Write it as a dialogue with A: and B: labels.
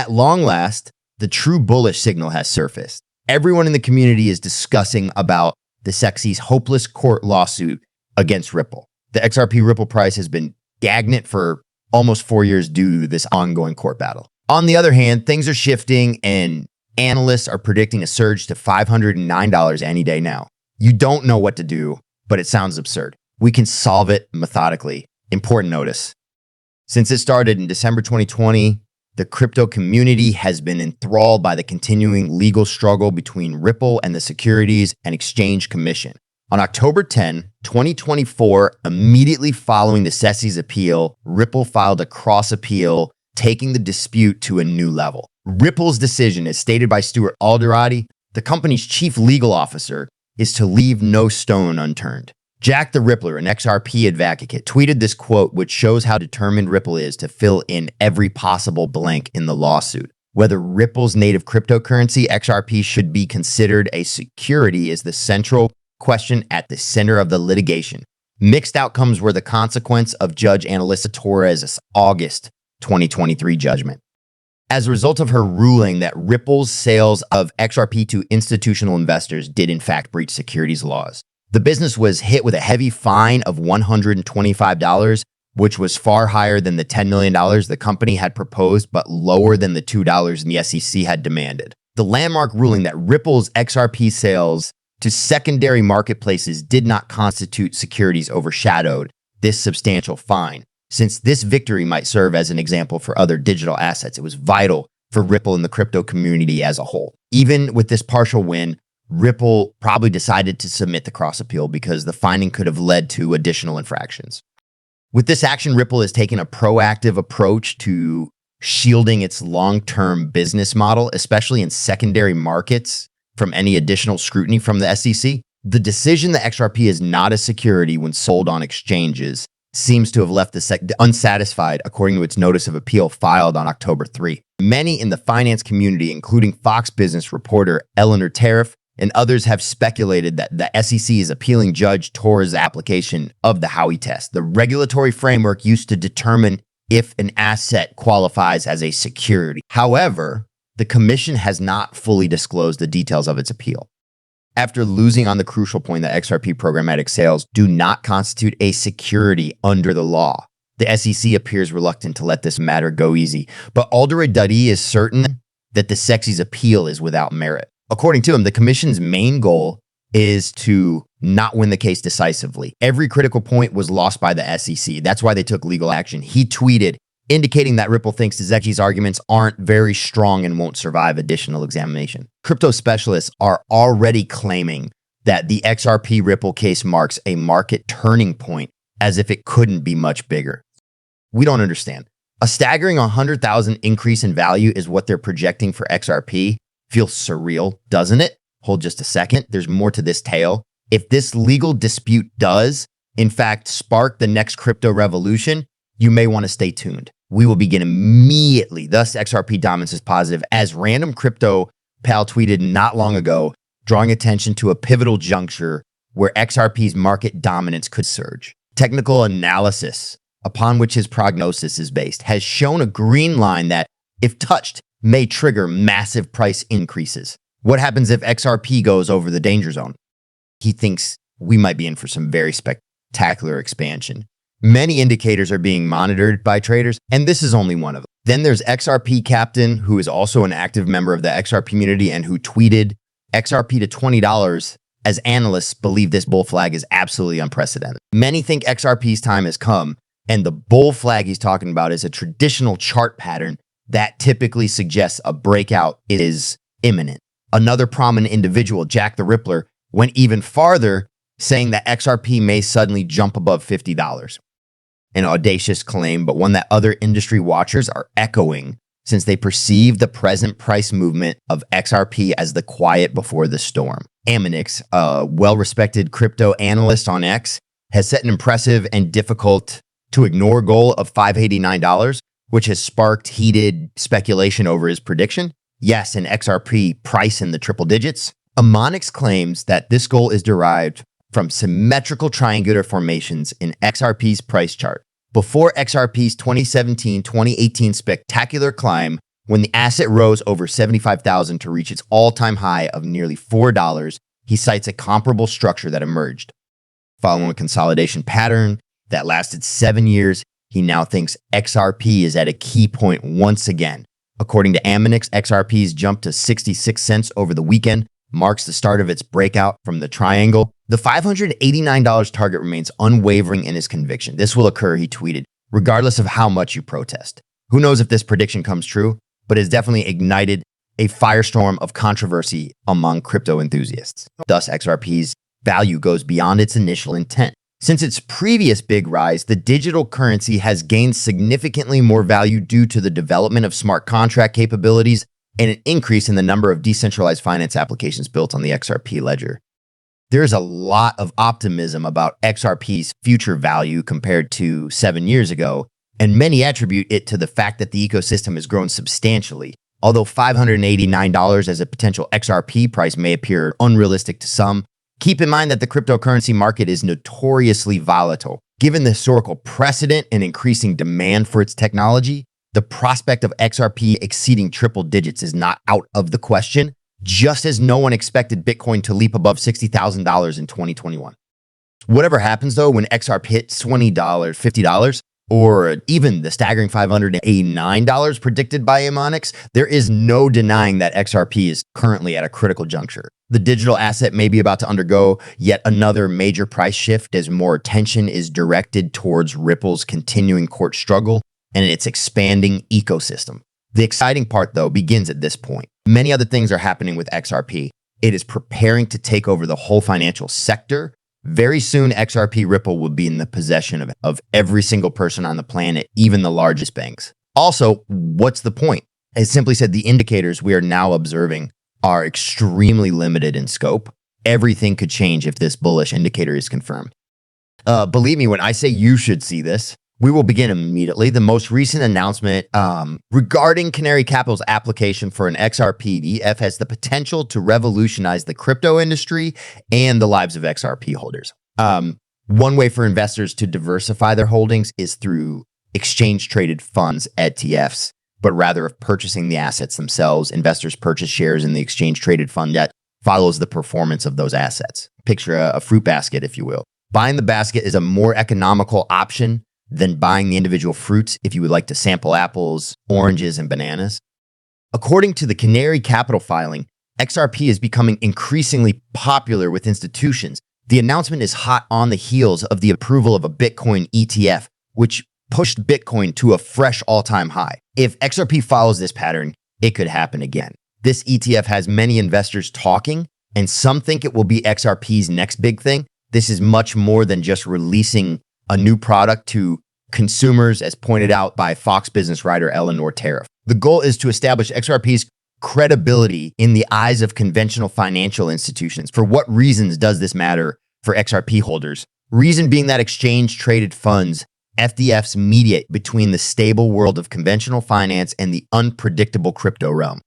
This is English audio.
A: At long last, the true bullish signal has surfaced. Everyone in the community is discussing about the SEC's hopeless court lawsuit against Ripple. The XRP Ripple price has been stagnant for almost 4 years due to this ongoing court battle. On the other hand, things are shifting and analysts are predicting a surge to $509 any day now. You don't know what to do, but it sounds absurd. We can solve it methodically. Important notice. Since it started in December 2020, the crypto community has been enthralled by the continuing legal struggle between Ripple and the Securities and Exchange Commission. On October 10, 2024, immediately following the SEC's appeal, Ripple filed a cross appeal, taking the dispute to a new level. Ripple's decision, as stated by Stuart Alderati, the company's chief legal officer, is to leave no stone unturned. Jack the Rippler, an XRP advocate, tweeted this quote, which shows how determined Ripple is to fill in every possible blank in the lawsuit. Whether Ripple's native cryptocurrency, XRP, should be considered a security is the central question at the center of the litigation. Mixed outcomes were the consequence of Judge Analisa Torres' August 2023 judgment. As a result of her ruling that Ripple's sales of XRP to institutional investors did in fact breach securities laws. The business was hit with a heavy fine of $125, which was far higher than the $10 million the company had proposed, but lower than the $2 the SEC had demanded. The landmark ruling that Ripple's XRP sales to secondary marketplaces did not constitute securities overshadowed this substantial fine. Since this victory might serve as an example for other digital assets, it was vital for Ripple and the crypto community as a whole. Even with this partial win, Ripple probably decided to submit the cross appeal because the finding could have led to additional infractions. With this action, Ripple has taken a proactive approach to shielding its long-term business model, especially in secondary markets, from any additional scrutiny from the SEC. The decision that XRP is not a security when sold on exchanges seems to have left the SEC unsatisfied, according to its notice of appeal filed on October 3. Many in the finance community, including Fox Business reporter Eleanor Tariff, and others have speculated that the SEC is appealing Judge Torres' application of the Howey test, the regulatory framework used to determine if an asset qualifies as a security. However, the commission has not fully disclosed the details of its appeal. After losing on the crucial point that XRP programmatic sales do not constitute a security under the law, the SEC appears reluctant to let this matter go easy. But Alderati is certain that the SEC's appeal is without merit. According to him, the commission's main goal is to not win the case decisively. Every critical point was lost by the SEC. That's why they took legal action. He tweeted, indicating that Ripple thinks the SEC's arguments aren't very strong and won't survive additional examination. Crypto specialists are already claiming that the XRP Ripple case marks a market turning point, as if it couldn't be much bigger. We don't understand. A staggering 100,000 increase in value is what they're projecting for XRP. Feels surreal, doesn't it? Hold just a second. There's more to this tale. If this legal dispute does, in fact, spark the next crypto revolution, you may want to stay tuned. We will begin immediately. Thus, XRP dominance is positive, as Random Crypto Pal tweeted not long ago, drawing attention to a pivotal juncture where XRP's market dominance could surge. Technical analysis, upon which his prognosis is based, has shown a green line that, if touched, may trigger massive price increases. What happens if XRP goes over the danger zone? He thinks we might be in for some very spectacular expansion. Many indicators are being monitored by traders, and this is only one of them. Then there's XRP Captain, who is also an active member of the XRP community and who tweeted XRP to $20 as analysts believe this bull flag is absolutely unprecedented. Many think XRP's time has come, and the bull flag he's talking about is a traditional chart pattern that typically suggests a breakout is imminent. Another prominent individual, Jack the Rippler, went even farther, saying that XRP may suddenly jump above $50. An audacious claim, but one that other industry watchers are echoing, since they perceive the present price movement of XRP as the quiet before the storm. Aminix, a well-respected crypto analyst on X, has set an impressive and difficult to ignore goal of $589, which has sparked heated speculation over his prediction. Yes, an XRP price in the triple digits. Amonix claims that this goal is derived from symmetrical triangular formations in XRP's price chart. Before XRP's 2017-2018 spectacular climb, When the asset rose over $75,000 to reach its all-time high of nearly $4, he cites a comparable structure that emerged. Following a consolidation pattern that lasted 7 years, he now thinks XRP is at a key point once again. According to Aminix, XRP's jump to 66 cents over the weekend marks the start of its breakout from the triangle. The $589 target remains unwavering in his conviction. This will occur, he tweeted, regardless of how much you protest. Who knows if this prediction comes true, but it's definitely ignited a firestorm of controversy among crypto enthusiasts. Thus, XRP's value goes beyond its initial intent. Since its previous big rise, the digital currency has gained significantly more value due to the development of smart contract capabilities and an increase in the number of decentralized finance applications built on the XRP ledger. There's a lot of optimism about XRP's future value compared to 7 years ago, and many attribute it to the fact that the ecosystem has grown substantially. Although $589 as a potential XRP price may appear unrealistic to some, keep in mind that the cryptocurrency market is notoriously volatile. Given the historical precedent and increasing demand for its technology, the prospect of XRP exceeding triple digits is not out of the question, just as no one expected Bitcoin to leap above $60,000 in 2021. Whatever happens though, when XRP hits $20, $50, or even the staggering $589 predicted by Aminix, there is no denying that XRP is currently at a critical juncture. The digital asset may be about to undergo yet another major price shift as more attention is directed towards Ripple's continuing court struggle and its expanding ecosystem. The exciting part, though, begins at this point. Many other things are happening with XRP. It is preparing to take over the whole financial sector. Very soon, XRP Ripple will be in the possession of every single person on the planet, even the largest banks. Also, what's the point? As simply said, the indicators we are now observing are extremely limited in scope. Everything could change if this bullish indicator is confirmed. Believe me, when I say you should see this, we will begin immediately. The most recent announcement regarding Canary Capital's application for an XRP ETF has the potential to revolutionize the crypto industry and the lives of XRP holders. One way for investors to diversify their holdings is through exchange-traded funds, ETFs, but rather of purchasing the assets themselves. Investors purchase shares in the exchange-traded fund that follows the performance of those assets. Picture a fruit basket, if you will. Buying the basket is a more economical option than buying the individual fruits if you would like to sample apples, oranges, and bananas. According to the Canary Capital filing, XRP is becoming increasingly popular with institutions. The announcement is hot on the heels of the approval of a Bitcoin ETF, which pushed Bitcoin to a fresh all-time high. If XRP follows this pattern, it could happen again. This ETF has many investors talking, and some think it will be XRP's next big thing. This is much more than just releasing a new product to consumers, as pointed out by Fox Business writer Eleanor Tariff. The goal is to establish XRP's credibility in the eyes of conventional financial institutions. For what reasons does this matter for XRP holders? Reason being that exchange-traded funds, FDFs, mediate between the stable world of conventional finance and the unpredictable crypto realm.